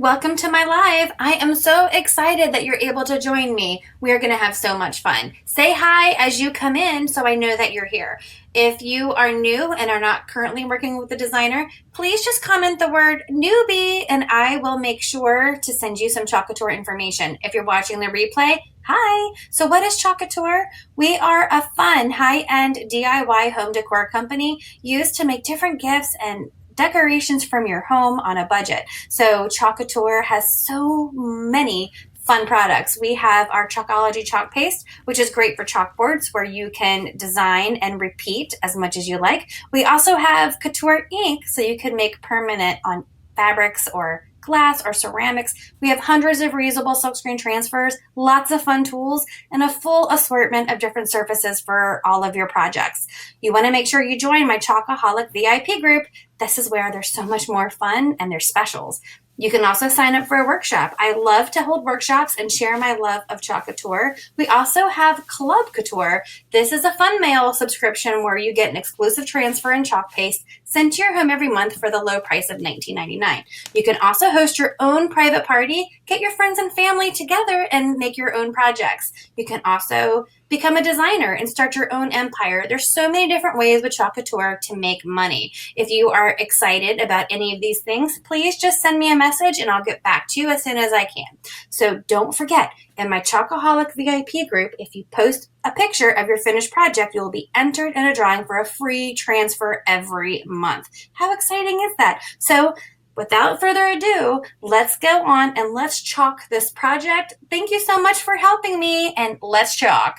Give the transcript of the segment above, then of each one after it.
Welcome to my live. I am so excited that you're able to join me. We are going to have so much fun. Say hi as you come in so I know that you're here. If you are new and are not currently working with a designer, please just comment the word newbie and I will make sure to send you some Chalk Couture information. If you're watching the replay, hi. So what is Chalk Couture? We are a fun, high-end DIY home decor company used to make different gifts and decorations from your home on a budget. So Chalk Couture has so many fun products. We have our Chalkology chalk paste, which is great for chalkboards where you can design and repeat as much as you like. We also have Couture ink, so you can make permanent on fabrics or glass or ceramics. We have hundreds of reusable silkscreen transfers, lots of fun tools, and a full assortment of different surfaces for all of your projects. You want to make sure you join my Chalkaholic VIP group. This is where there's so much more fun and there's specials. You can also sign up for a workshop. I love to hold workshops and share my love of Chalk Couture. We also have Club Couture. This is a fun mail subscription where you get an exclusive transfer and chalk paste sent to your home every month for the low price of $19.99. You can also host your own private party, get your friends and family together and make your own projects. You can also become a designer and start your own empire. There's so many different ways with Chalk Couture to make money. If you are excited about any of these things, please just send me a message and I'll get back to you as soon as I can. So don't forget, in my Chalkaholic VIP group, if you post a picture of your finished project, you will be entered in a drawing for a free transfer every month. How exciting is that? So without further ado, let's go on and let's chalk this project. Thank you so much for helping me, and let's chalk.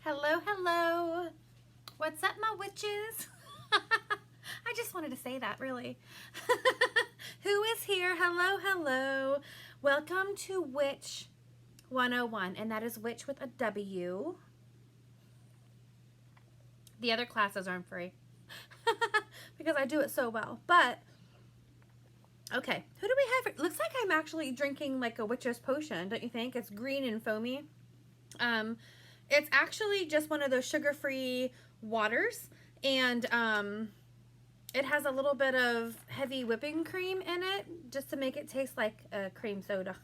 Hello, hello. What's up, my witches? I just wanted to say that, really. Who is here? Hello, hello. Welcome to Witch 101, and that is witch with a W. The other classes aren't free because I do it so well. But, okay, who do we have? It looks like I'm actually drinking like a witch's potion, don't you think? It's green and foamy. It's actually just one of those sugar-free waters, and it has a little bit of heavy whipping cream in it just to make it taste like a cream soda.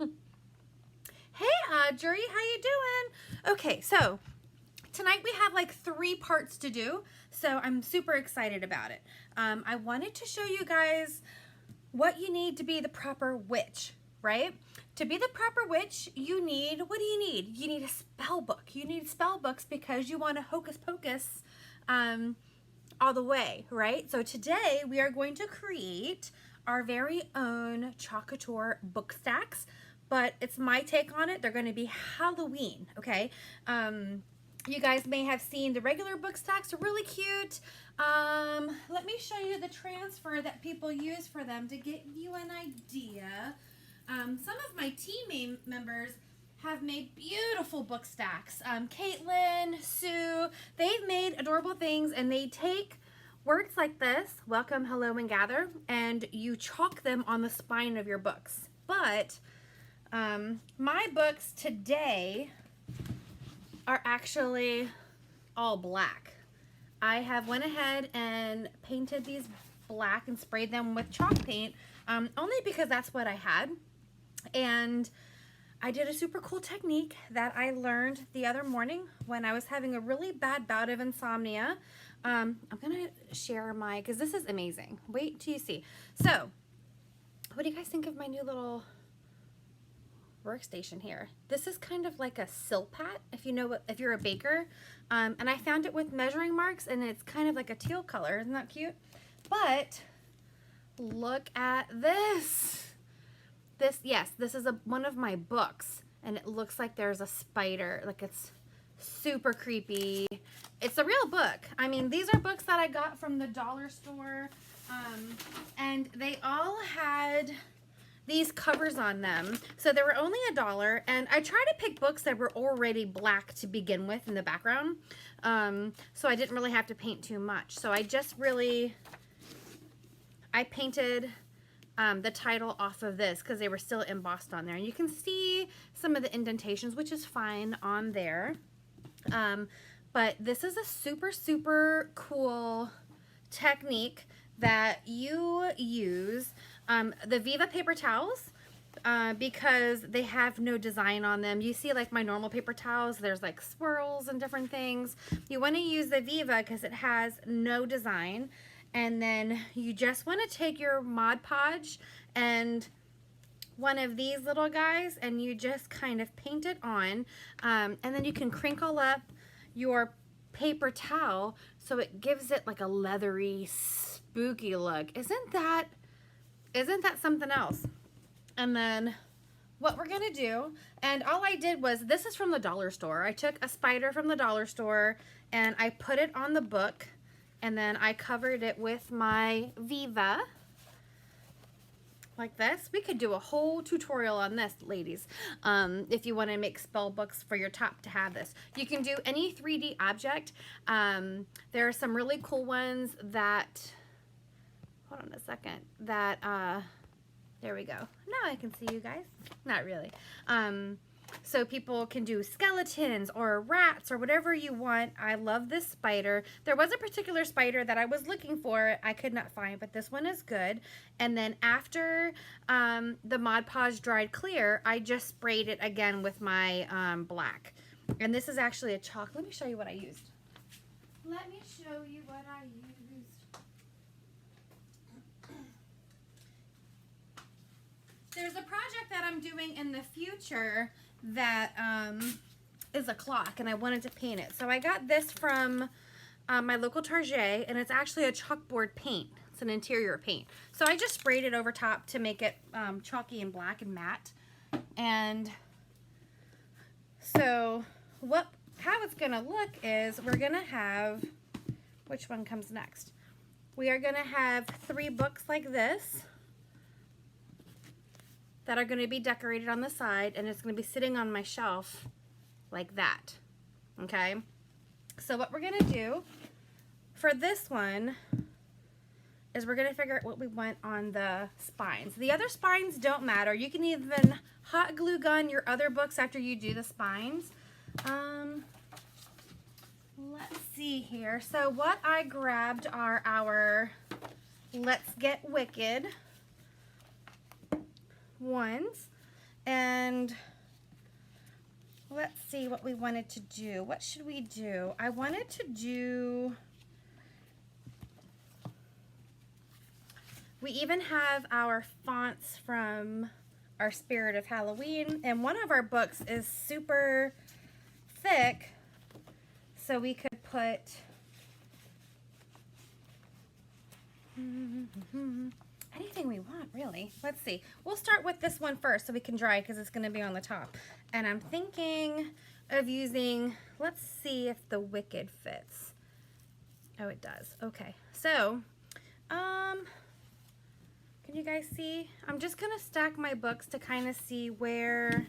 Hey, Audrey, how you doing? Okay, so tonight we have like 3 parts to do, so I'm super excited about it. I wanted to show you guys what you need to be the proper witch, right? To be the proper witch, you need, what do you need? You need a spell book. You need spell books because you want to hocus pocus all the way, right? So today we are going to create our very own Chalk Couture book stacks, but it's my take on it. They're going to be Halloween, okay? You guys may have seen the regular book stacks are really cute. Let me show you the transfer that people use for them to get you an idea. Some of my team members have made beautiful book stacks. Caitlin, Sue, they've made adorable things, and they take words like this, welcome, hello, and gather, and you chalk them on the spine of your books. But my books today are actually all black. I have went ahead and painted these black and sprayed them with chalk paint, only because that's what I had. And I did a super cool technique that I learned the other morning when I was having a really bad bout of insomnia. I'm gonna share my, because this is amazing. Wait till you see. So, what do you guys think of my new little workstation here? This is kind of like a silpat, if you know what, if you're a baker. And I found it with measuring marks, and it's kind of like a teal color. Isn't that cute? But look at this. This is one of my books, and it looks like there's a spider. Like, it's super creepy. It's a real book. I mean, these are books that I got from the dollar store, and they all had these covers on them, so they were only $1, and I try to pick books that were already black to begin with in the background, so I didn't really have to paint too much. So I painted the title off of this because they were still embossed on there, and you can see some of the indentations, which is fine on there. But this is a super cool technique that you use The Viva paper towels, because they have no design on them. You see like my normal paper towels, there's like swirls and different things. You want to use the Viva because it has no design. And then you just want to take your Mod Podge and one of these little guys, and you just kind of paint it on, and then you can crinkle up your paper towel so it gives it like a leathery, spooky look. Isn't that something else? And then what we're gonna do, and all I did was, this is from the dollar store. I took a spider from the dollar store and I put it on the book, and then I covered it with my Viva like this. We could do a whole tutorial on this, ladies, if you want to make spell books for your top to have this. You can do any 3D object. There are some really cool ones that, hold on a second, that, there we go. Now I can see you guys. Not really. So people can do skeletons or rats or whatever you want. I love this spider. There was a particular spider that I was looking for, I could not find, but this one is good. And then after the Mod Podge dried clear, I just sprayed it again with my black. And this is actually a chalk. Let me show you what I used. Let me show you what I used. There's a project that I'm doing in the future that is a clock, and I wanted to paint it. So I got this from my local Target, and it's actually a chalkboard paint. It's an interior paint. So I just sprayed it over top to make it chalky and black and matte. And so how it's gonna look is we're gonna have, which one comes next? We are gonna have 3 books like this that are going to be decorated on the side, and it's going to be sitting on my shelf like that. Okay, so what we're going to do for this one is we're going to figure out what we want on the spines. The other spines don't matter. You can even hot glue gun your other books after you do the spines. Let's see here. So what I grabbed are our Let's Get Wicked ones, and let's see what we wanted to do. What should we do? I wanted to do, we even have our fonts from our Spirit of Halloween, and one of our books is super thick, so we could put anything we want, really. Let's see. We'll start with this one first so we can dry because it's going to be on the top. And I'm thinking of using, let's see if the Wicked fits. Oh, it does. Okay. So, can you guys see? I'm just going to stack my books to kind of see where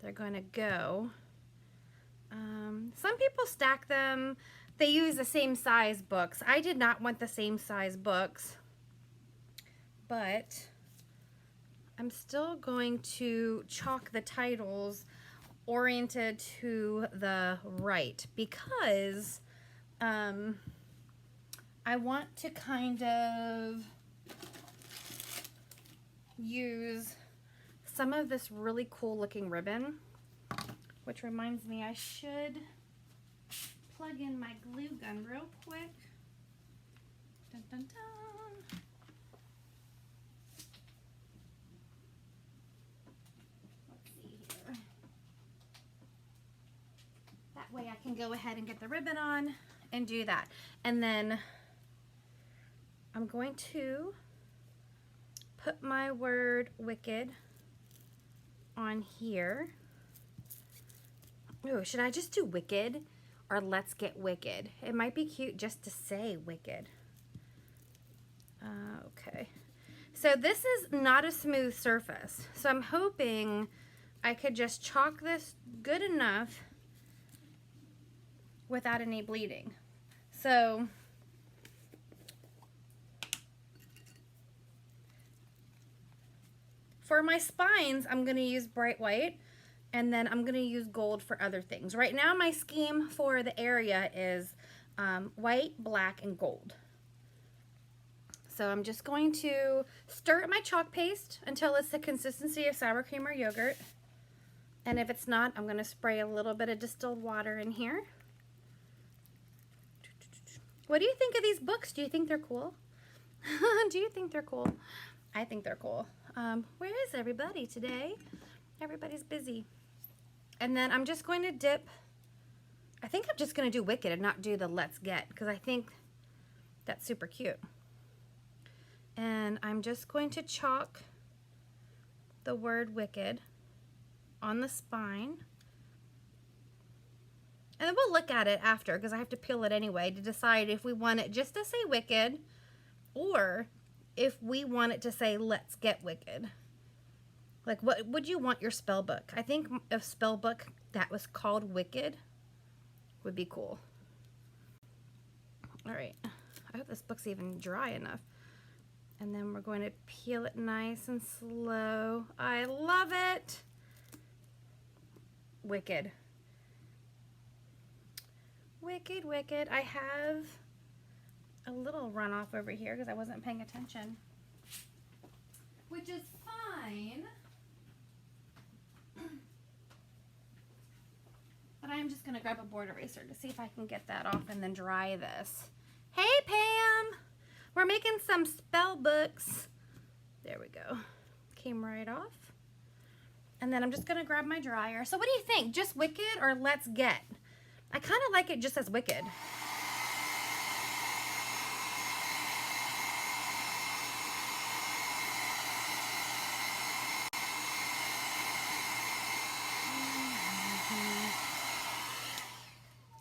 they're going to go. Some people stack them. They use the same size books. I did not want the same size books, but I'm still going to chalk the titles oriented to the right because I want to kind of use some of this really cool looking ribbon, which reminds me I should plug in my glue gun real quick. Dun, dun, dun. Let's see here. That way I can go ahead and get the ribbon on and do that. And then I'm going to put my word Wicked on here. Ooh, should I just do Wicked? Or Let's Get Wicked. It might be cute just to say Wicked. Okay. So this is not a smooth surface. So I'm hoping I could just chalk this good enough without any bleeding. So for my spines, I'm going to use bright white. And then I'm going to use gold for other things. Right now my scheme for the area is white, black, and gold. So I'm just going to stir my chalk paste until it's the consistency of sour cream or yogurt. And if it's not, I'm going to spray a little bit of distilled water in here. What do you think of these books? Do you think they're cool? Do you think they're cool? I think they're cool. Where is everybody today? Everybody's busy. And then I'm just going to dip. I think I'm just going to do Wicked and not do the Let's Get, because I think that's super cute. And I'm just going to chalk the word Wicked on the spine. And then we'll look at it after, because I have to peel it anyway to decide if we want it just to say Wicked or if we want it to say Let's Get Wicked. Like, what would you want your spell book? I think a spell book that was called Wicked would be cool. All right. I hope this book's even dry enough. And then we're going to peel it nice and slow. I love it. Wicked. Wicked, wicked. I have a little runoff over here because I wasn't paying attention, which is fine. But I'm just going to grab a board eraser to see if I can get that off and then dry this. Hey, Pam! We're making some spell books. There we go. Came right off. And then I'm just going to grab my dryer. So what do you think? Just Wicked or Let's Get? I kind of like it just as Wicked.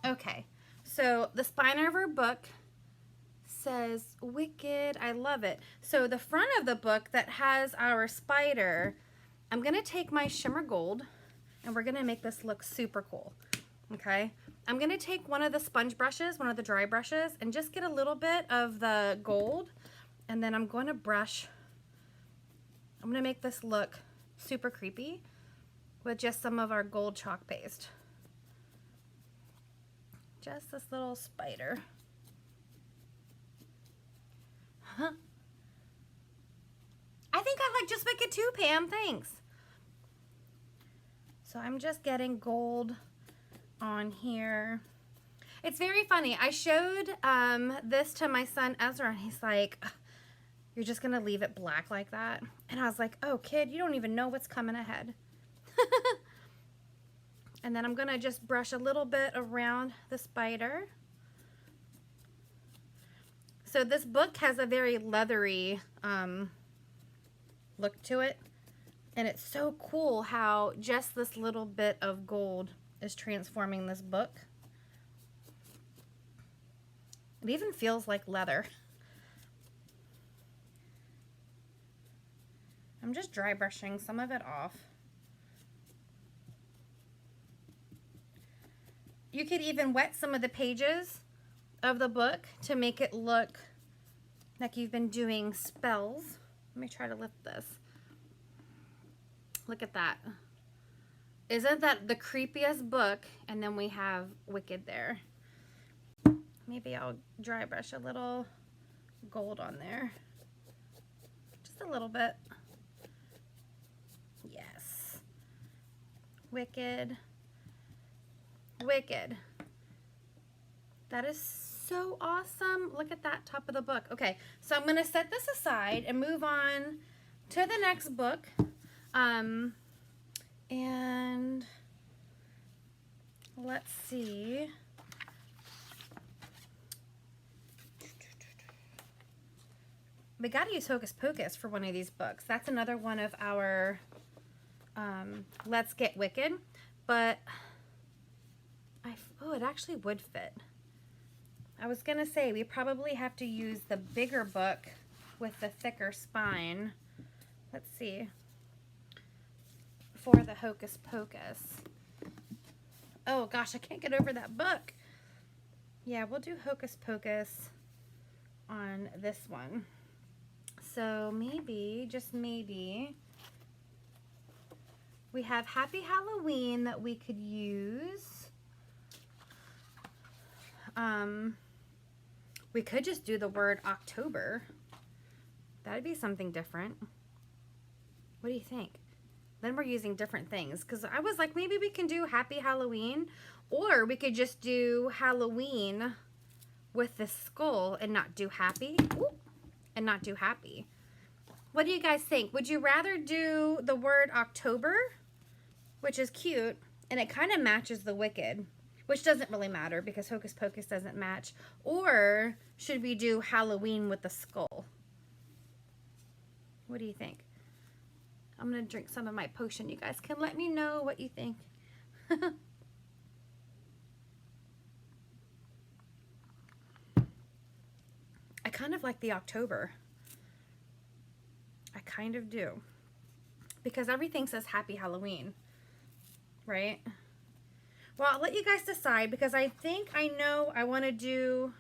Okay, so the spine of our book says Wicked. I love it. So the front of the book that has our spider, I'm going to take my shimmer gold and we're going to make this look super cool. Okay, I'm going to take one of the sponge brushes, one of the dry brushes, and just get a little bit of the gold, and then I'm going to brush. I'm going to make this look super creepy with just some of our gold chalk paste. Just this little spider. Huh. I think I like just Wicked too, Pam. Thanks. So I'm just getting gold on here. It's very funny. I showed this to my son Ezra, and he's like, "You're just gonna leave it black like that?" And I was like, "Oh, kid, you don't even know what's coming ahead." And then I'm gonna just brush a little bit around the spider. So this book has a very leathery look to it, and it's so cool how just this little bit of gold is transforming this book. It even feels like leather. I'm just dry brushing some of it off. You could even wet some of the pages of the book to make it look like you've been doing spells. Let me try to lift this. Look at that. Isn't that the creepiest book? And then we have Wicked there. Maybe I'll dry brush a little gold on there. Just a little bit. Yes. Wicked. Wicked. That is so awesome. Look at that top of the book. Okay, so I'm going to set this aside and move on to the next book. And let's see. We got to use Hocus Pocus for one of these books. That's another one of our Let's Get Wicked. But oh, it actually would fit. I was going to say we probably have to use the bigger book with the thicker spine. Let's see. For the Hocus Pocus. Oh gosh, I can't get over that book. Yeah, we'll do Hocus Pocus on this one. So maybe, just maybe, we have Happy Halloween that we could use. We could just do the word October. That'd be something different. What do you think? Then we're using different things, because I was like, maybe we can do Happy Halloween, or we could just do Halloween with the skull and not do happy. Ooh, and not do happy. What do you guys think? Would you rather do the word October, which is cute, and it kind of matches the Wicked, which doesn't really matter because Hocus Pocus doesn't match, or should we do Halloween with the skull? What do you think? I'm going to drink some of my potion. You guys can let me know what you think. I kind of like the October. I kind of do. Because everything says Happy Halloween, right? Well, I'll let you guys decide, because I think I know I want to do...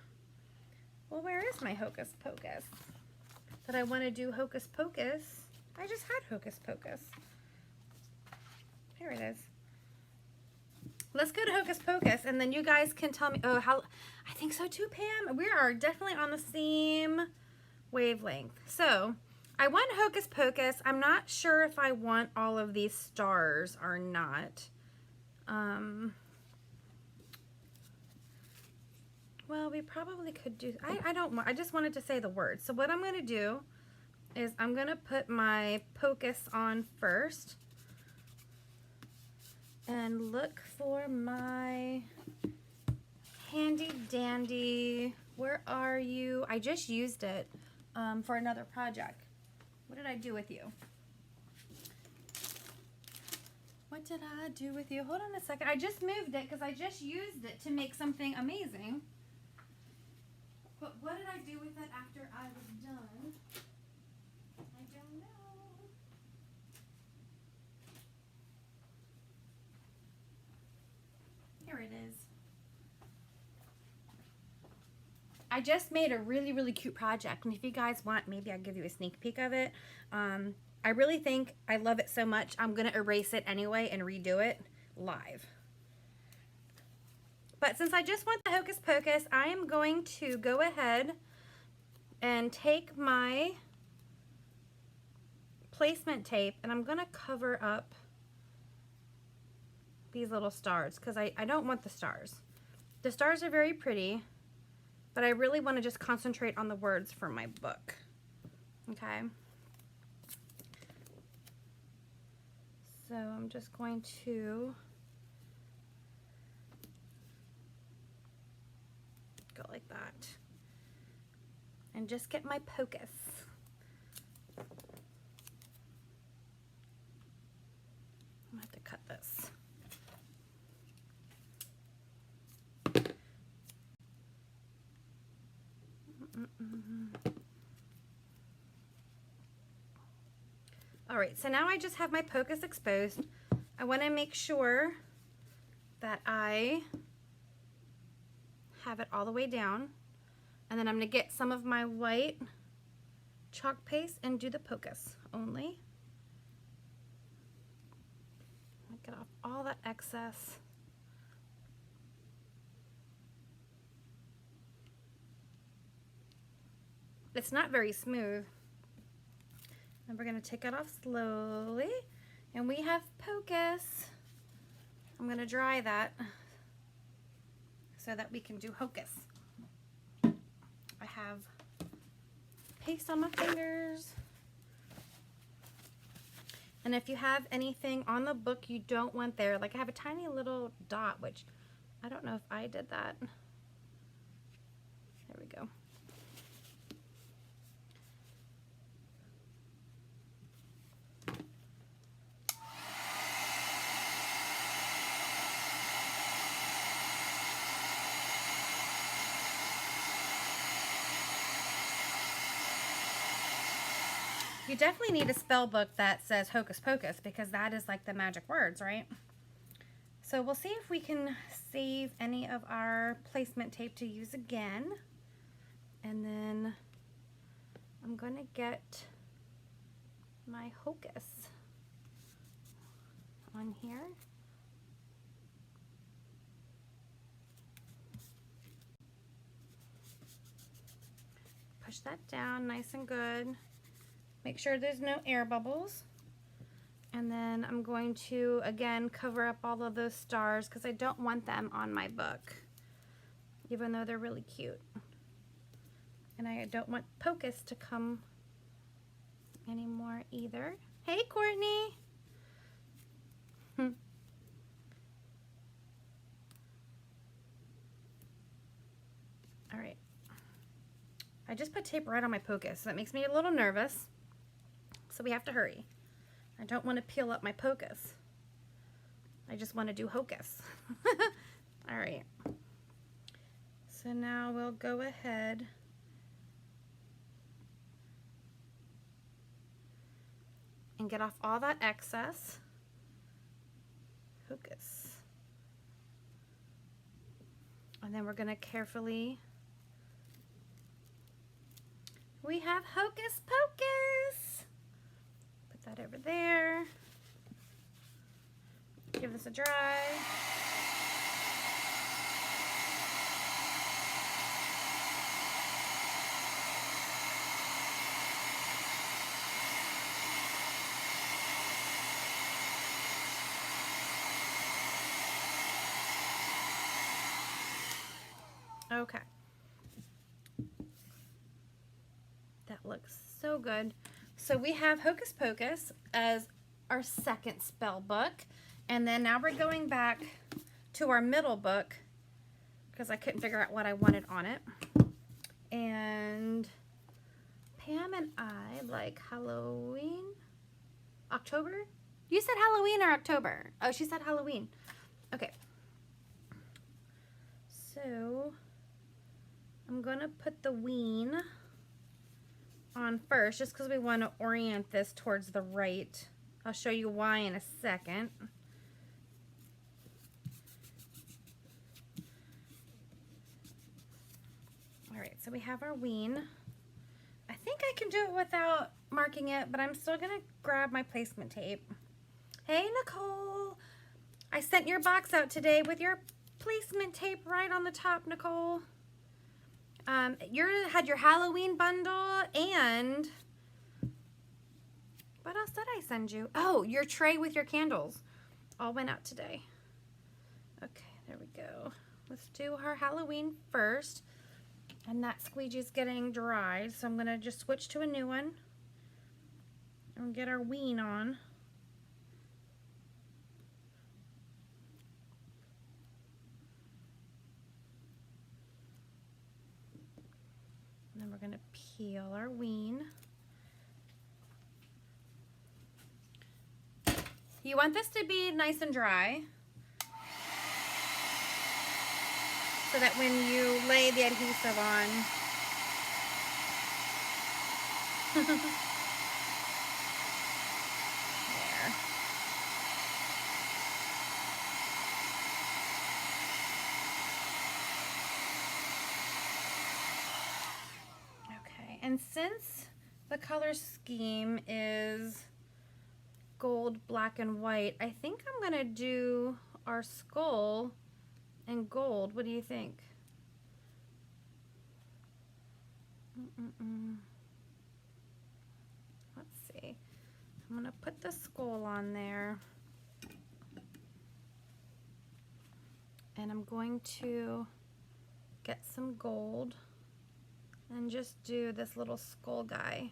Well, where is my Hocus Pocus? That I want to do Hocus Pocus. I just had Hocus Pocus. Here it is. Let's go to Hocus Pocus, and then you guys can tell me... Oh, how... I think so too, Pam. We are definitely on the same wavelength. So, I want Hocus Pocus. I'm not sure if I want all of these stars or not. Well, we probably could do... I don't want... I just wanted to say the word. So what I'm going to do is I'm going to put my Pocus on first. And look for my handy dandy. Where are you? I just used it for another project. What did I do with you? What did I do with you? Hold on a second. I just moved it because I just used it to make something amazing. But what did I do with it after I was done? I don't know. Here it is. I just made a really, really cute project, and if you guys want, maybe I'll give you a sneak peek of it. I really think I love it so much, I'm going to erase it anyway and redo it live. But since I just want the Hocus Pocus, I am going to go ahead and take my placement tape, and I'm going to cover up these little stars, because I don't want the stars. The stars are very pretty, but I really want to just concentrate on the words for my book. Okay. So I'm just going to go like that and just get my Pocus. I'm gonna have to cut this. All right, so now I just have my Pocus exposed. I want to make sure that I have it all the way down, and then I'm going to get some of my white chalk paste and do the Pocus only. Get off all that excess. It's not very smooth. And we're going to take it off slowly. And we have Pocus. I'm going to dry that so that we can do Hocus. I have paste on my fingers. And if you have anything on the book you don't want there, like I have a tiny little dot, which I don't know if I did that. There we go. You definitely need a spell book that says Hocus Pocus, because that is like the magic words, right? So we'll see if we can save any of our placement tape to use again. And then I'm going to get my Hocus on here. Push that down nice and good. Make sure there's no air bubbles. And then I'm going to, again, cover up all of those stars because I don't want them on my book, even though they're really cute. And I don't want Pocus to come anymore either. Hey, Courtney. All right. I just put tape right on my Pocus, so that makes me a little nervous. So we have to hurry. I don't want to peel up my Pocus. I just want to do Hocus. All right. So now we'll go ahead and get off all that excess. Hocus. And then we're going to carefully, we have Hocus Pocus. Put that over there. Give this a dry. Okay. That looks so good. So we have Hocus Pocus as our second spell book. And then now we're going back to our middle book because I couldn't figure out what I wanted on it. And Pam and I like Halloween. October? You said Halloween or October? Oh, she said Halloween. Okay. So I'm going to put the ween on first just because we want to orient this towards the right. I'll show you why in a second. All right, so we have our ween. I think I can do it without marking it, but I'm still going to grab my placement tape. Hey, Nicole. I sent your box out today with your placement tape right on the top, Nicole. You had your Halloween bundle, and what else did I send you? Oh, your tray with your candles all went out today. Okay, there we go. Let's do our Halloween first. And that squeegee's getting dry, so I'm going to just switch to a new one and get our ween on. And then we're going to peel our ween. You want this to be nice and dry so that when you lay the adhesive on, there. Okay, and since the color scheme is gold, black, and white, I think I'm gonna do our skull in gold. What do you think? Let's see. I'm gonna put the skull on there, and I'm going to get some gold and just do this little skull guy.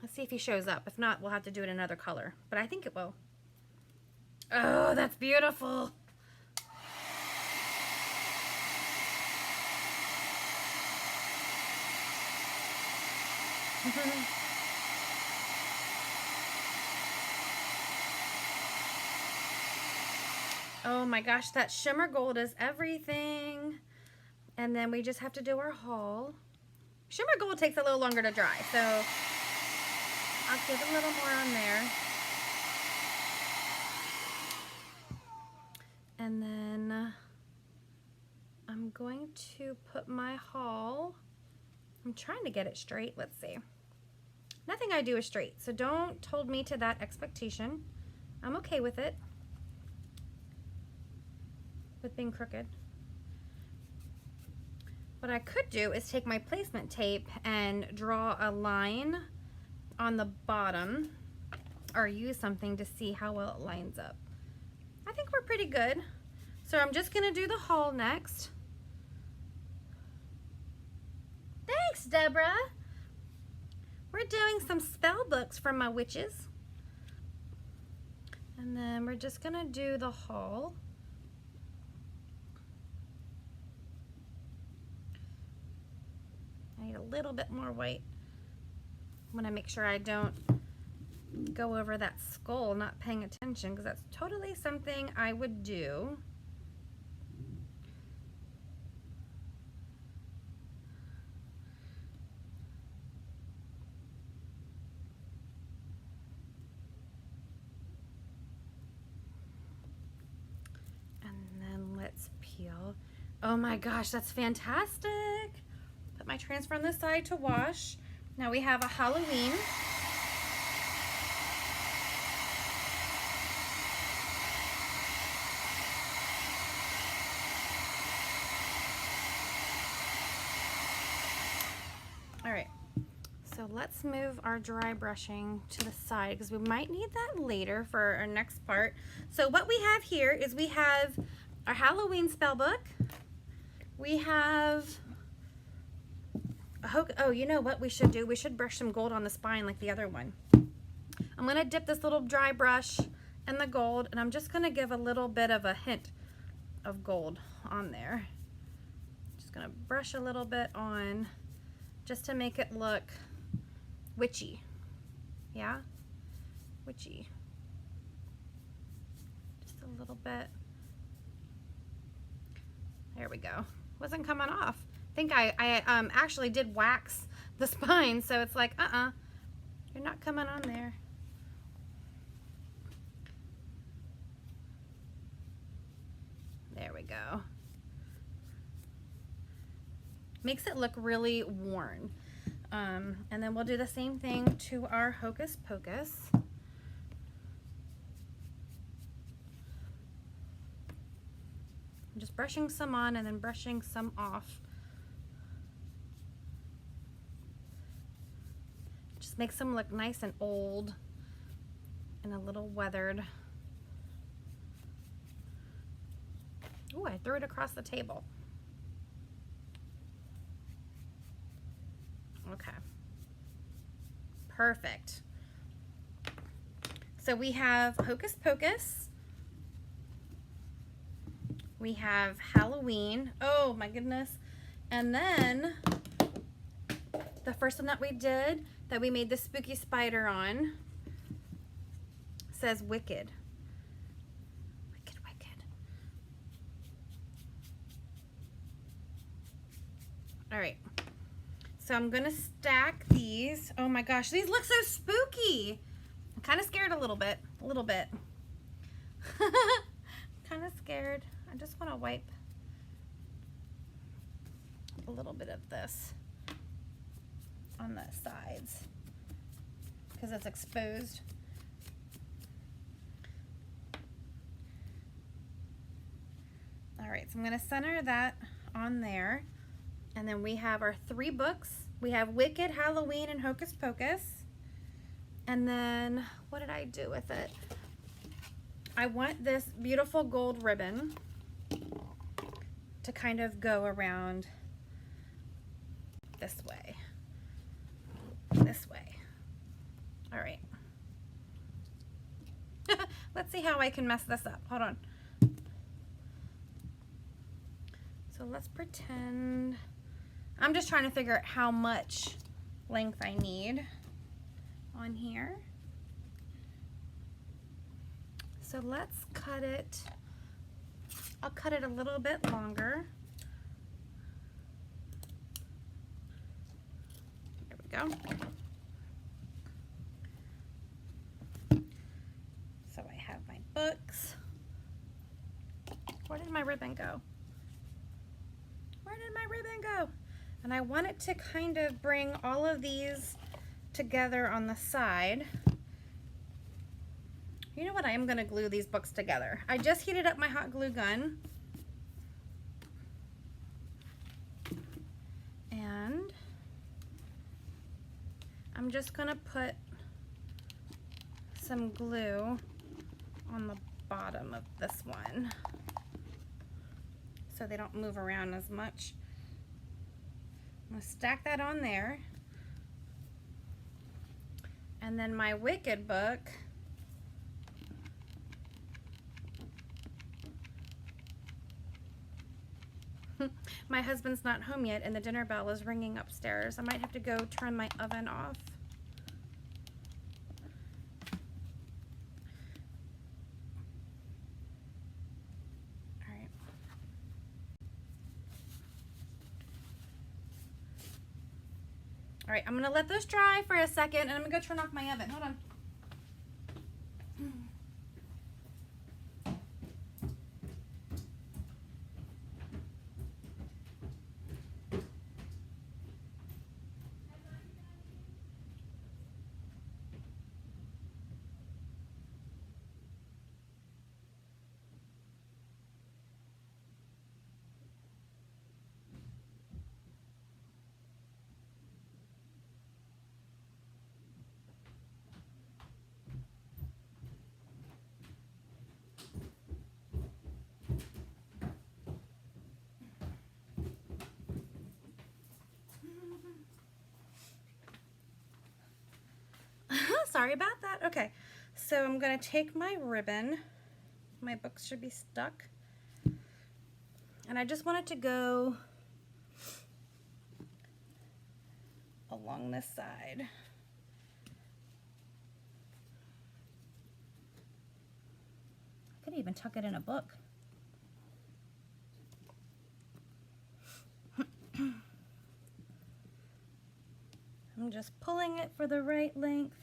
Let's see if he shows up. If not, we'll have to do it in another color, but I think it will. Oh, that's beautiful. Oh my gosh, that shimmer gold is everything. And then we just have to do our haul. Shimmer gold takes a little longer to dry, so I'll give a little more on there. And then I'm going to put my haul. I'm trying to get it straight. Let's see. Nothing I do is straight, so don't hold me to that expectation. I'm okay with it, with being crooked. what I could do is take my placement tape and draw a line on the bottom, or use something to see how well it lines up. I think we're pretty good. So I'm just gonna do the haul next. Thanks, Deborah. We're doing some spell books from my witches. And then we're just gonna do the haul. I need a little bit more white. I wanna make sure I don't go over that skull not paying attention, because that's totally something I would do. And then let's peel. Oh my gosh, that's fantastic. Put my transfer on this side to wash. Now we have a Halloween. All right, so let's move our dry brushing to the side because we might need that later for our next part. So what we have here is we have our Halloween spell book. We have a oh, you know what we should do? We should brush some gold on the spine like the other one. I'm gonna dip this little dry brush in the gold, and I'm just gonna give a little bit of a hint of gold on there. Just gonna brush a little bit on, just to make it look witchy. Yeah? Witchy. Just a little bit. There we go. Wasn't coming off. I think I actually did wax the spine, so it's like, you're not coming on there. There we go. Makes it look really worn. And then we'll do the same thing to our Hocus Pocus. I'm just brushing some on and then brushing some off. Just makes them look nice and old and a little weathered. Ooh, I threw it across the table. Okay. Perfect. So we have Hocus Pocus. We have Halloween. Oh my goodness. And then the first one that we did, that we made the spooky spider on, says Wicked. Wicked, wicked. All right. So I'm gonna stack these. Oh my gosh, these look so spooky. I'm kind of scared a little bit. Kind of scared. I just want to wipe a little bit of this on the sides because it's exposed. All right, so I'm gonna center that on there. And then we have our 3 books. We have Wicked, Halloween, and Hocus Pocus. And then, what did I do with it? I want this beautiful gold ribbon to kind of go around this way. This way. All right. Let's see how I can mess this up. Hold on. So let's pretend... I'm just trying to figure out how much length I need on here. So let's cut it. I'll cut it a little bit longer. There we go. So I have my books. Where did my ribbon go? Where did my ribbon go? And I want it to kind of bring all of these together on the side. You know what? I am going to glue these books together. I just heated up my hot glue gun. I'm just gonna put some glue on the bottom of this one so they don't move around as much. I'm gonna stack that on there. And then my Wicked book, my husband's not home yet and the dinner bell is ringing upstairs. I might have to go turn my oven off. All right. All right, I'm gonna let those dry for a second and I'm gonna go turn off my oven. Hold on. Sorry about that. Okay, so I'm gonna take my ribbon. My books should be stuck. And I just want it to go along this side. I could even tuck it in a book. I'm just pulling it for the right length.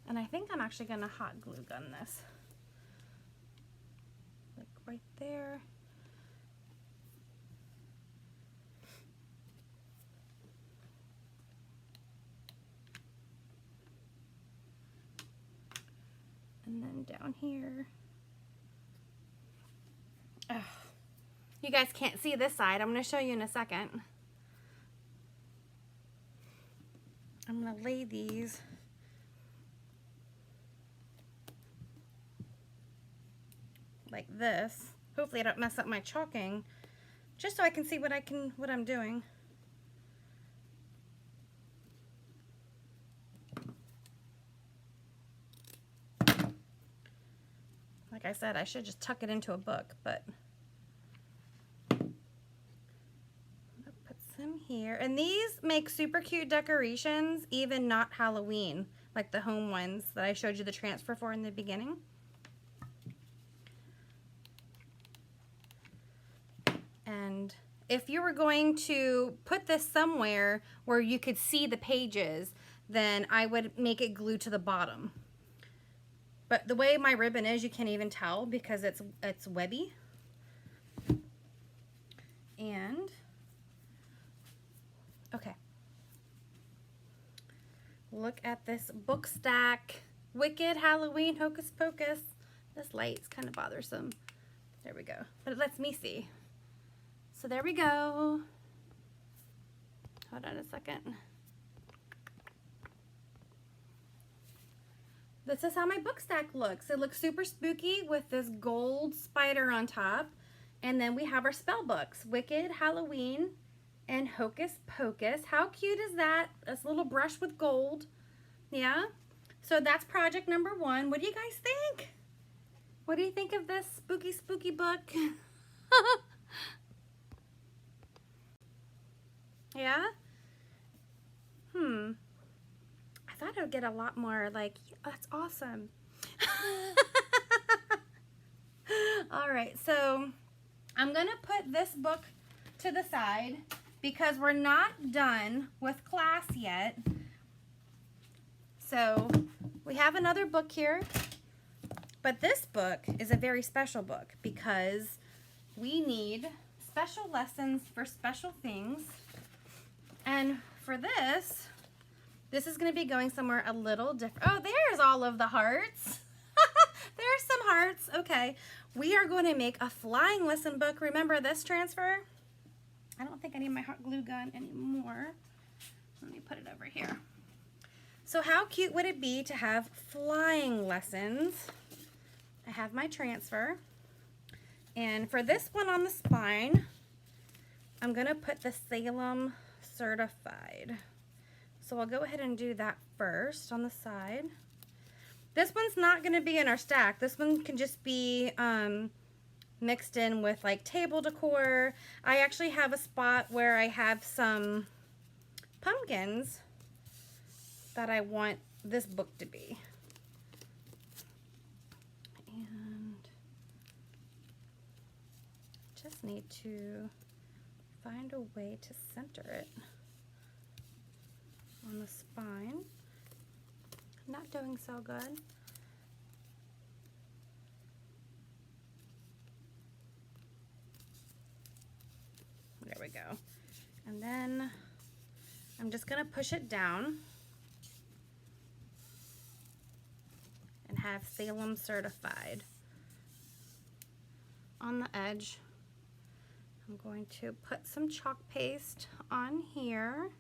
And I think I'm actually gonna hot glue gun this. Like right there. And then down here. Oh, you guys can't see this side. I'm gonna show you in a second. I'm gonna lay these like this. Hopefully I don't mess up my chalking, just so I can see what I'm doing. Like I said, I should just tuck it into a book, but I'll put some here. And these make super cute decorations, even not Halloween, like the home ones that I showed you the transfer for in the beginning. And if you were going to put this somewhere where you could see the pages, then I would make it glued to the bottom. But the way my ribbon is, you can't even tell because it's webby. And, okay. Look at this book stack. Wicked Halloween Hocus Pocus. This light's kind of bothersome. There we go. But it lets me see. So there we go. Hold on a second. This is how my book stack looks. It looks super spooky with this gold spider on top. And then we have our spell books, Wicked, Halloween, and Hocus Pocus. How cute is that? This little brush with gold. Yeah? So that's project number 1. What do you guys think? What do you think of this spooky, spooky book? Yeah? I thought I would get a lot more like, that's awesome. All right, so I'm gonna put this book to the side because we're not done with class yet. So we have another book here, but this book is a very special book because we need special lessons for special things. And for this is going to be going somewhere a little different. Oh, there's all of the hearts. There's some hearts. Okay. We are going to make a flying lesson book. Remember this transfer? I don't think I need my hot glue gun anymore. Let me put it over here. So how cute would it be to have flying lessons? I have my transfer. And for this one on the spine, I'm gonna put the Salem Certified. So I'll go ahead and do that first on the side. This one's not gonna be in our stack. This one can just be mixed in with like table decor. I actually have a spot where I have some pumpkins that I want this book to be. And just need to find a way to center it on the spine. Not doing so good. There we go. And then I'm just gonna push it down and have Salem Certified on the edge. I'm going to put some chalk paste on here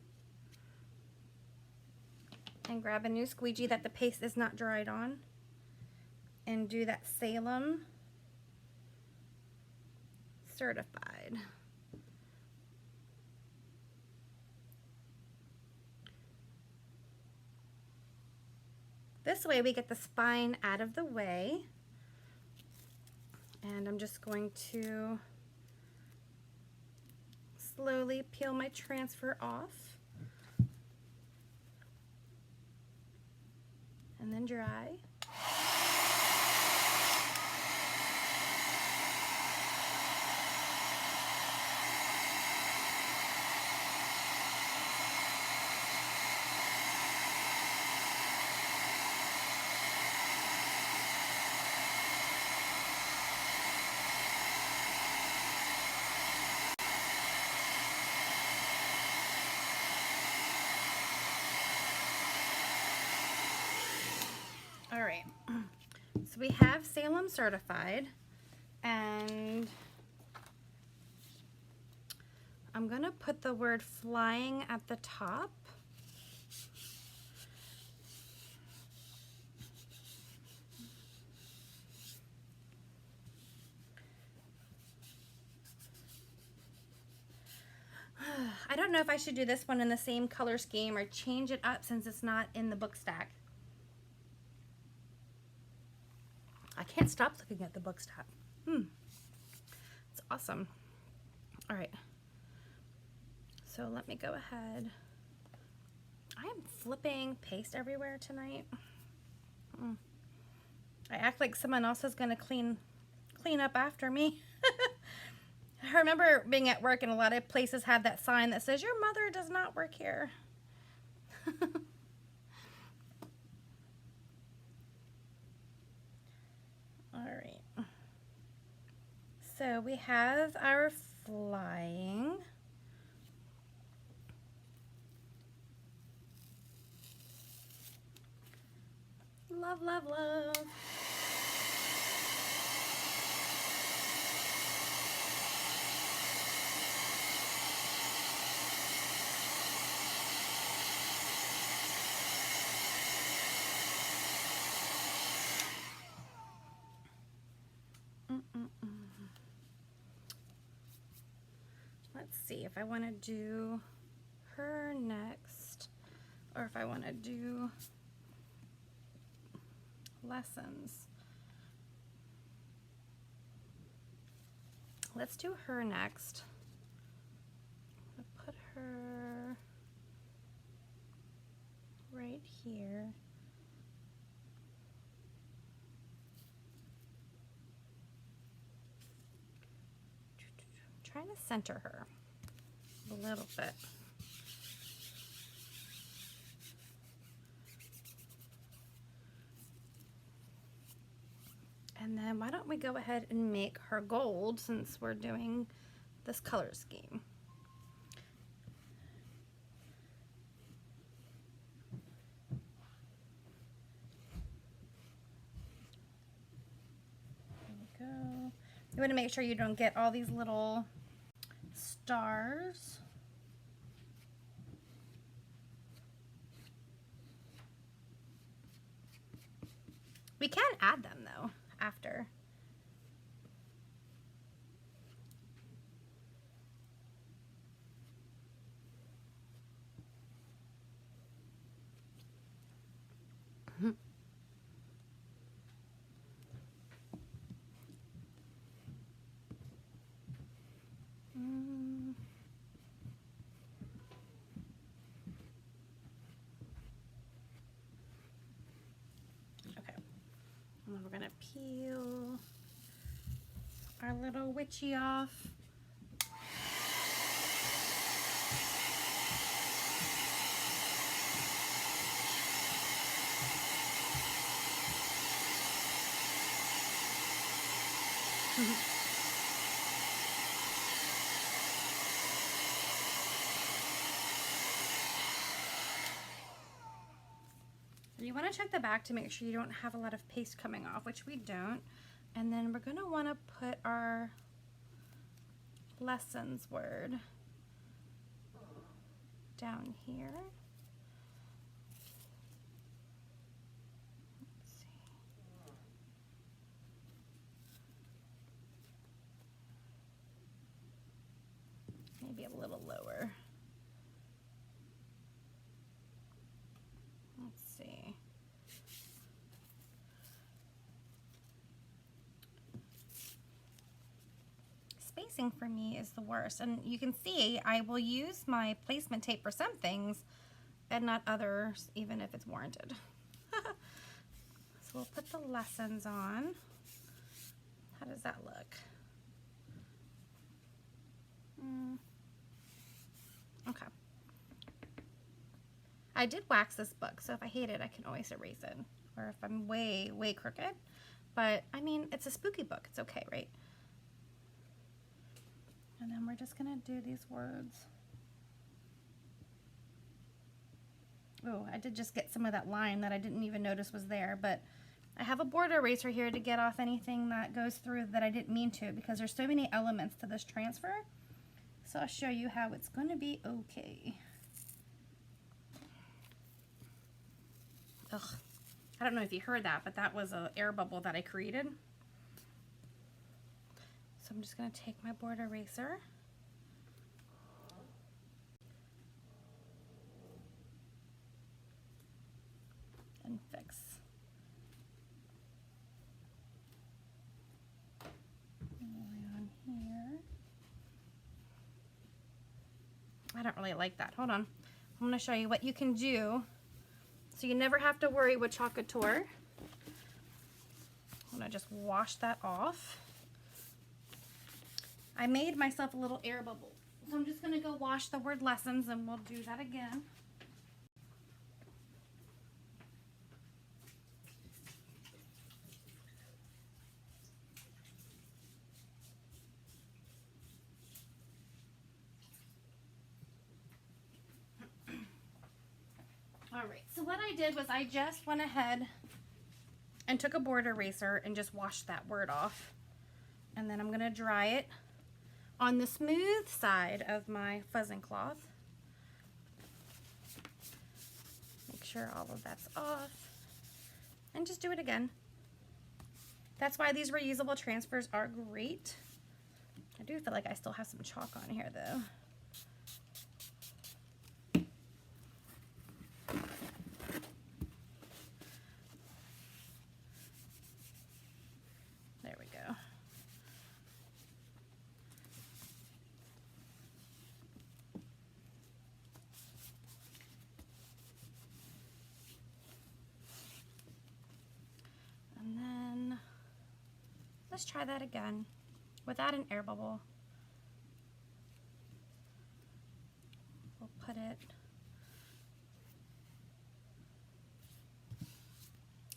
and grab a new squeegee that the paste is not dried on and do that Salem Certified. This way we get the spine out of the way, and I'm just going to slowly peel my transfer off and then dry. All right, so we have Salem Certified, and I'm gonna put the word flying at the top. I don't know if I should do this one in the same color scheme or change it up since it's not in the book stack. I can't stop looking at the book stack. It's awesome. All right. So let me go ahead. I am flipping paste everywhere tonight. I act like someone else is going to clean up after me. I remember being at work and a lot of places have that sign that says, "Your mother does not work here." All right. So we have our flying. Love, love, love. Let's see if I want to do her next or if I want to do lessons. Let's do her next. I'll put her right here. Trying to center her a little bit. And then why don't we go ahead and make her gold since we're doing this color scheme. There we go. You want to make sure you don't get all these little stars. We can add them though after. Okay, and then we're gonna peel our little witchy off. You want to check the back to make sure you don't have a lot of paste coming off, which we don't. And then we're going to want to put our lessons word down here. Let's see. Maybe a little lower. Let's see. Spacing for me is the worst, and you can see I will use my placement tape for some things and not others, even if it's warranted. So we'll put the lessons on. How does that look? Okay. I did wax this book, so if I hate it, I can always erase it. Or if I'm way, way crooked. But, I mean, it's a spooky book. It's okay, right? And then we're just going to do these words. Oh, I did just get some of that line that I didn't even notice was there. But I have a border eraser here to get off anything that goes through that I didn't mean to, because there's so many elements to this transfer. So I'll show you how it's going to be okay. Ugh. I don't know if you heard that, but that was an air bubble that I created. So I'm just going to take my border eraser and fix. On here. I don't really like that. Hold on. I'm going to show you what you can do so you never have to worry with Chalk Couture. I'm going to just wash that off. I made myself a little air bubble. So I'm just going to go wash the word lessons, and we'll do that again. Alright, so what I did was I just went ahead and took a border eraser and just washed that word off. And then I'm going to dry it on the smooth side of my fuzzing cloth. Make sure all of that's off. And just do it again. That's why these reusable transfers are great. I do feel like I still have some chalk on here though. There we go. And then let's try that again without an air bubble. We'll put it.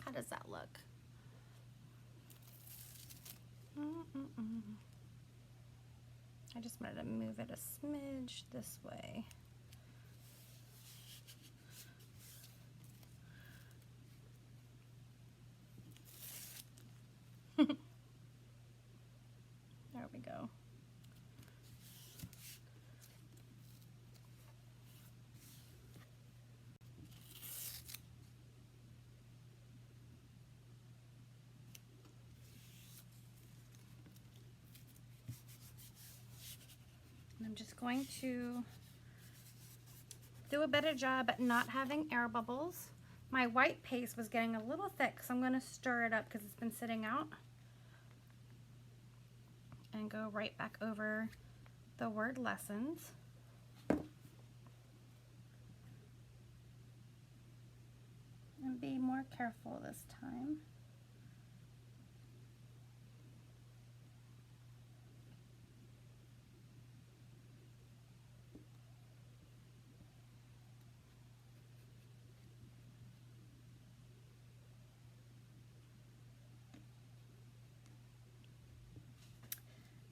How does that look? I just wanted to move it a smidge this way. There we go. I'm just going to do a better job at not having air bubbles. My white paste was getting a little thick, so I'm going to stir it up because it's been sitting out. And go right back over the word lessons. And be more careful this time.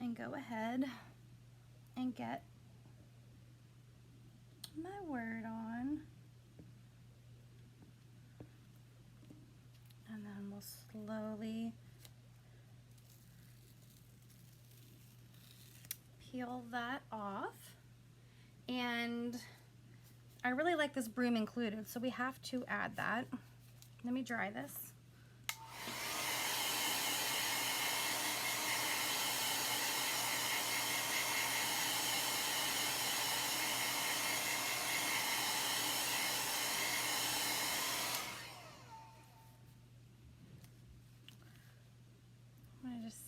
And go ahead and get my word on. And then we'll slowly peel that off. And I really like this broom included, so we have to add that. Let me dry this.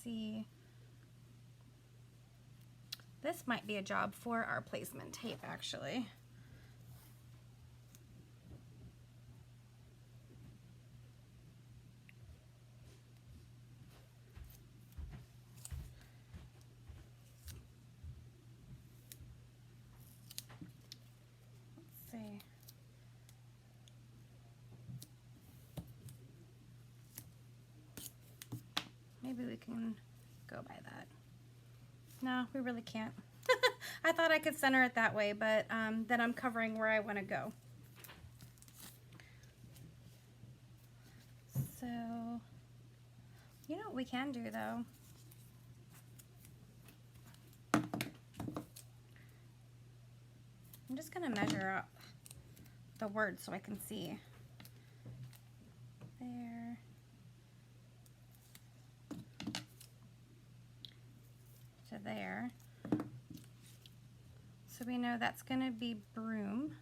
See, this might be a job for our placement tape actually. Let's see. Maybe we can go by that. No, we really can't. I thought I could center it that way, but then I'm covering where I want to go. So, you know what we can do though? I'm just going to measure up the words so I can see. There. To there. So we know that's going to be broom.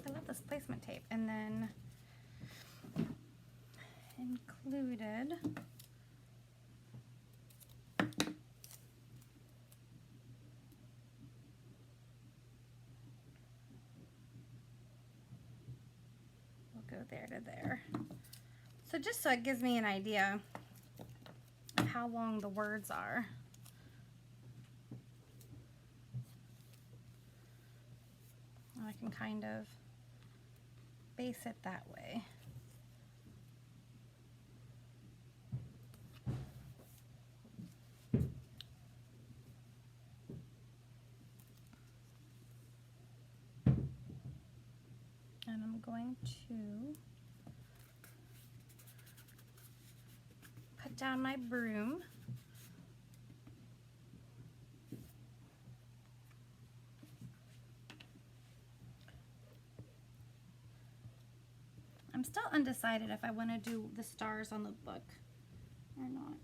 I love this placement tape. And then included we'll go there to there. So just so it gives me an idea of how long the words are. I can kind of base it that way. And I'm going to put down my broom. I'm still undecided if I want to do the stars on the book or not.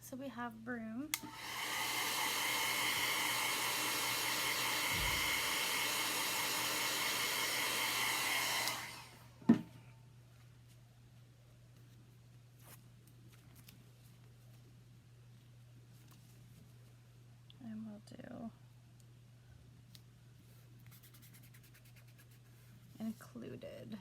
So we have broom. And we'll do included.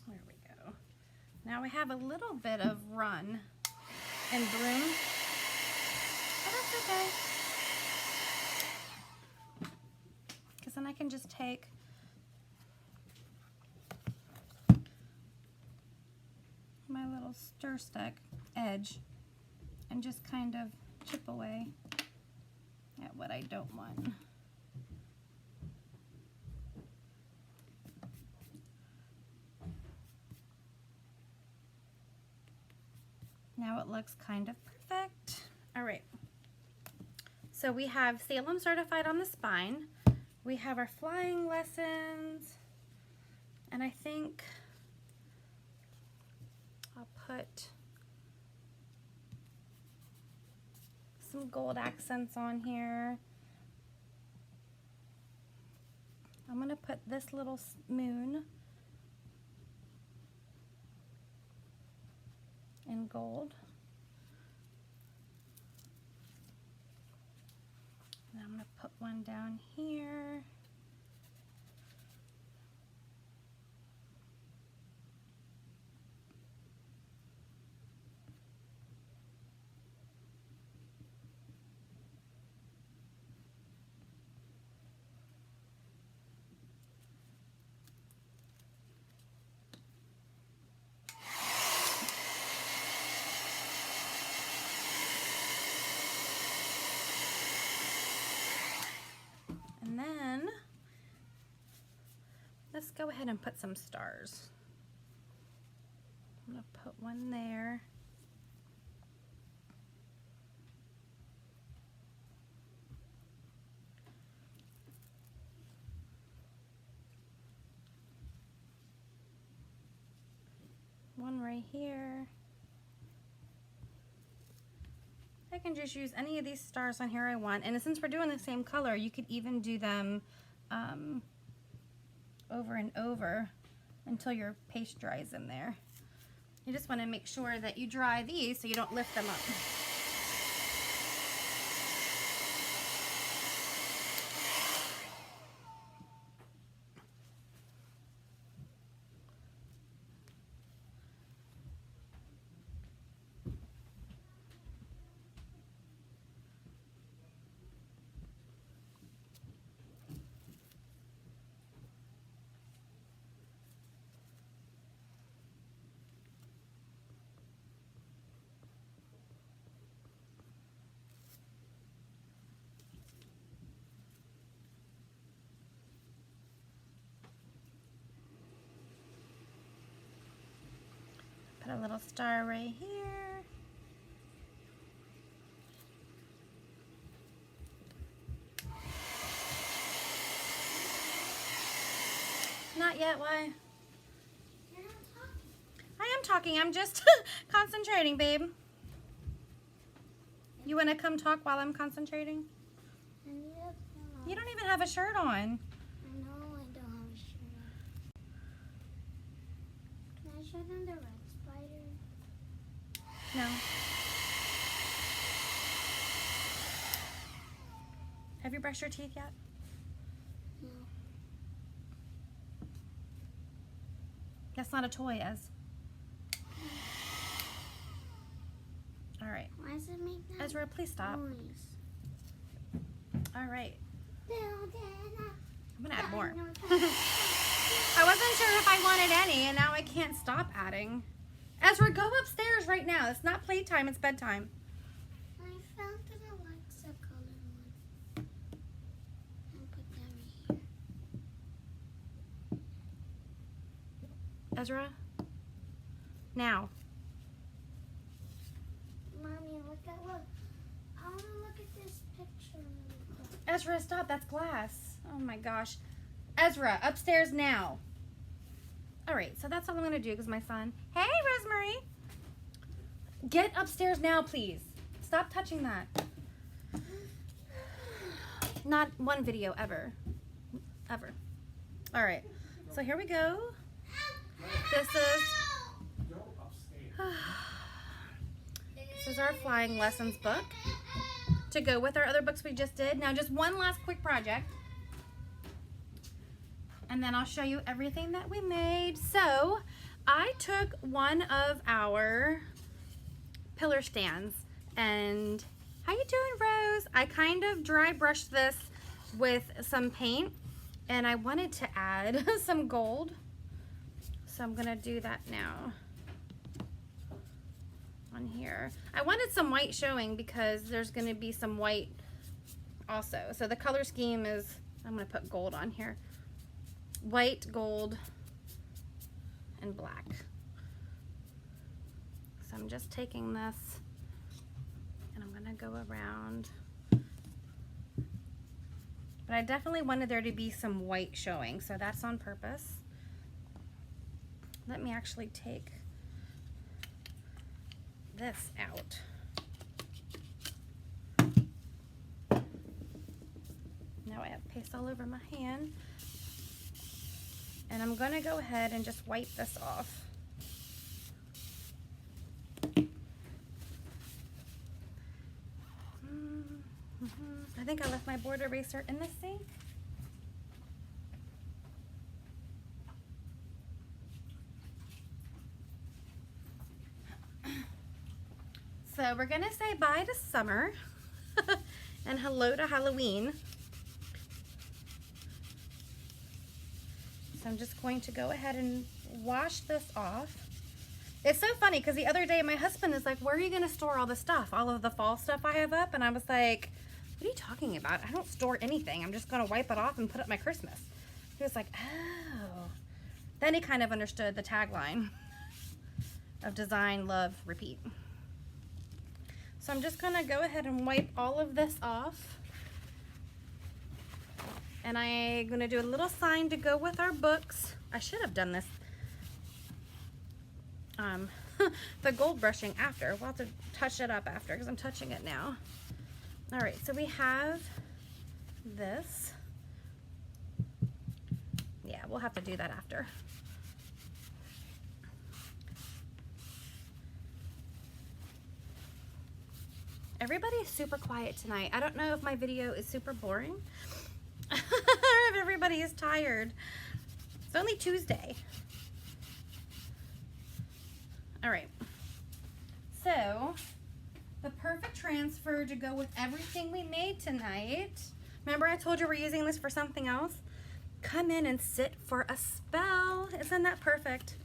There we go. Now we have a little bit of run in broom, but that's okay. then I can just take my little stir stick edge and just kind of chip away at what I don't want. Now it looks kind of perfect. All right. So we have Salem Certified on the spine. We have our flying lessons. And I think I'll put some gold accents on here. I'm going to put this little moon in gold. And I'm going to put one down here. And then let's go ahead and put some stars. I'm going to put one there. One right here. I can just use any of these stars on here I want, and since we're doing the same color, you could even do them over and over until your paste dries in there. You just want to make sure that you dry these so you don't lift them up. Put a little star right here. Not yet, why? I am talking, I'm just concentrating, babe. You want to come talk while I'm concentrating? You don't even have a shirt on. I know I don't have a shirt on. Can I show them the red spider? No. Have you brushed your teeth yet? No. That's not a toy, Ez. All right. Why does it make that Ezra, please stop. noise? All right. I'm I'm gonna add more. I wasn't sure if I wanted any, and now I can't stop adding. Ezra, go upstairs right now. It's not playtime, it's bedtime. I found the Alexa color one. And put that right here. Ezra, now. Mommy, look. I want to look at this picture really quick. Ezra, stop. That's glass. Oh my gosh. Ezra, upstairs now. All right, so that's all I'm going to do because my son. Hey, Rosemary. Get upstairs now, please. Stop touching that. Not one video ever. Ever. All right, so here we go. This is our flying lessons book to go with our other books we just did. Now just one last quick project, and then I'll show you everything that we made. So I took one of our pillar stands, and how you doing, Rose? I kind of dry brushed this with some paint, And I wanted to add some gold, so I'm gonna do that now on here. I wanted some white showing because there's gonna be some white also. So the color scheme is, I'm gonna put gold on here. White, gold, and black. So I'm just taking this and I'm gonna go around. But I definitely wanted there to be some white showing, so that's on purpose. Let me actually take this out. Now I have paste all over my hand. And I'm gonna go ahead and just wipe this off. I think I left my board eraser in the sink. So we're gonna say bye to summer and hello to Halloween. So I'm just going to go ahead and wash this off. It's so funny because the other day my husband is like, where are you gonna store all the stuff? All of the fall stuff I have up? And I was like, what are you talking about? I don't store anything. I'm just gonna wipe it off and put up my Christmas. He was like, oh. Then he kind of understood the tagline of design, love, repeat. So I'm just gonna go ahead and wipe all of this off. And I'm gonna do a little sign to go with our books. I should have done this, the gold brushing after. We'll have to touch it up after because I'm touching it now. All right, so we have this. Yeah, we'll have to do that after. Everybody is super quiet tonight. I don't know if my video is super boring or if everybody is tired. It's only Tuesday. All right. So, the perfect transfer to go with everything we made tonight. Remember I told you we're using this for something else? Come in and sit for a spell. Isn't that perfect?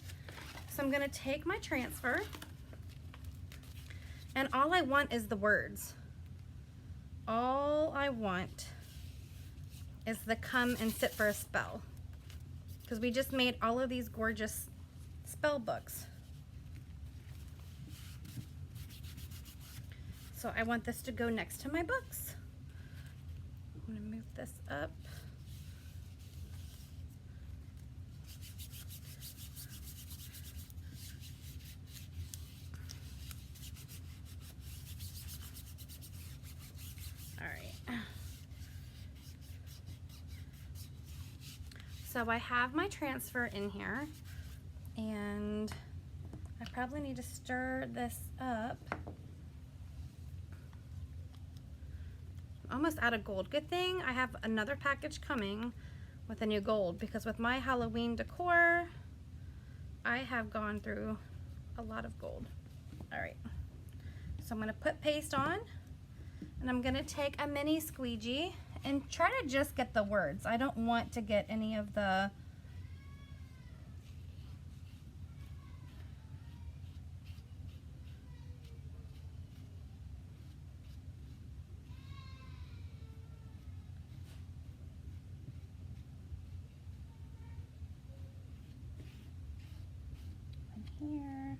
So I'm gonna take my transfer and all I want is the words. All I want is the come and sit for a spell. Because we just made all of these gorgeous spell books. So I want this to go next to my books. I'm gonna move this up. All right. So I have my transfer in here and I probably need to stir this up. Almost out of gold. Good thing I have another package coming with a new gold because with my Halloween decor, I have gone through a lot of gold. All right, so I'm gonna put paste on and I'm gonna take a mini squeegee and try to just get the words. I don't want to get any of the here.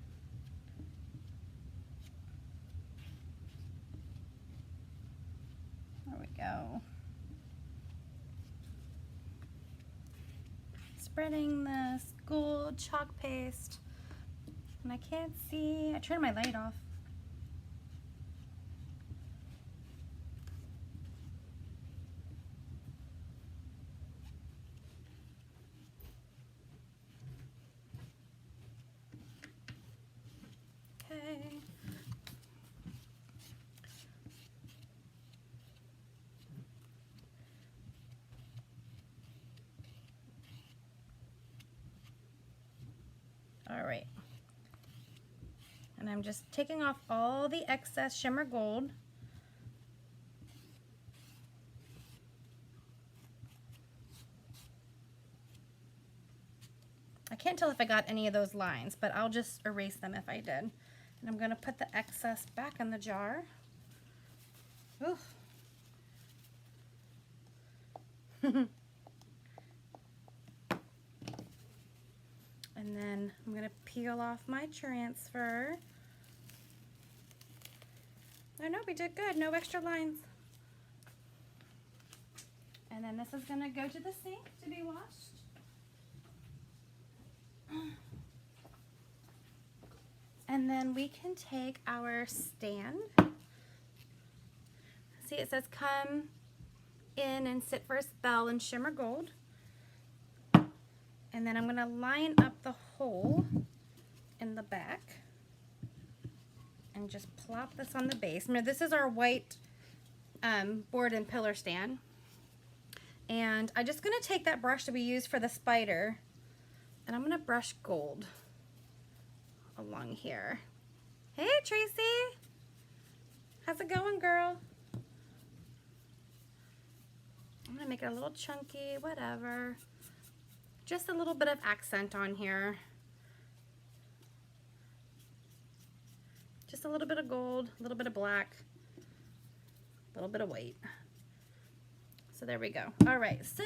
There we go. Spreading this gold chalk paste. And I can't see. I turned my light off. Okay. All right. And I'm just taking off all the excess shimmer gold. can't tell if I got any of those lines, but I'll just erase them if I did. And I'm going to put the excess back in the jar. Ooh. And then I'm going to peel off my transfer. Oh no, we did good. No extra lines. And then this is going to go to the sink to be washed. And then we can take our stand. See, it says come in and sit for a spell in shimmer gold. And then I'm going to line up the hole in the back and just plop this on the base. Now, this is our white board and pillar stand. And I'm just going to take that brush that we used for the spider and I'm going to brush gold along here. Hey, Tracy. How's it going, girl? I'm going to make it a little chunky, whatever. Just a little bit of accent on here. Just a little bit of gold, a little bit of black, a little bit of white. So there we go. All right, so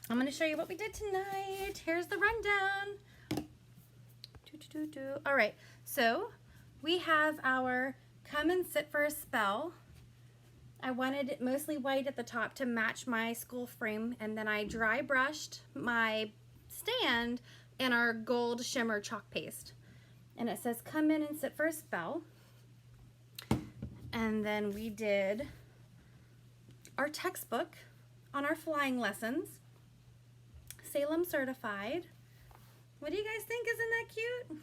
I'm going to show you what we did tonight. Here's the rundown. All right, so we have our come and sit for a spell. I wanted it mostly white at the top to match my school frame, and then I dry brushed my stand in our gold shimmer chalk paste. And it says come in and sit for a spell. And then we did our textbook on our flying lessons, Salem certified. What do you guys think? Isn't that cute?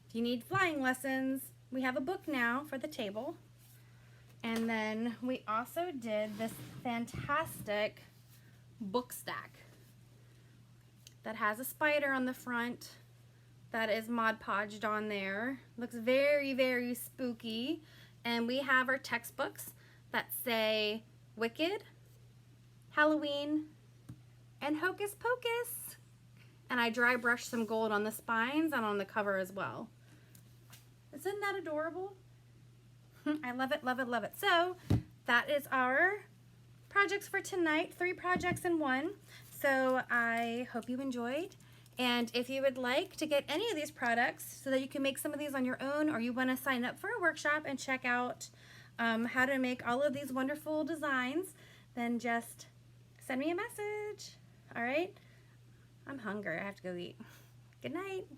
If you need flying lessons, we have a book now for the table. And then we also did this fantastic book stack that has a spider on the front that is Mod Podged on there. Looks very, very spooky. And we have our textbooks that say Wicked, Halloween, and Hocus Pocus. And I dry brushed some gold on the spines and on the cover as well. Isn't that adorable? I love it, love it, love it. So that is our projects for tonight. 3 projects in 1. So I hope you enjoyed. And if you would like to get any of these products so that you can make some of these on your own, or you want to sign up for a workshop and check out how to make all of these wonderful designs, then just send me a message. All right? I'm hungry. I have to go eat. Good night.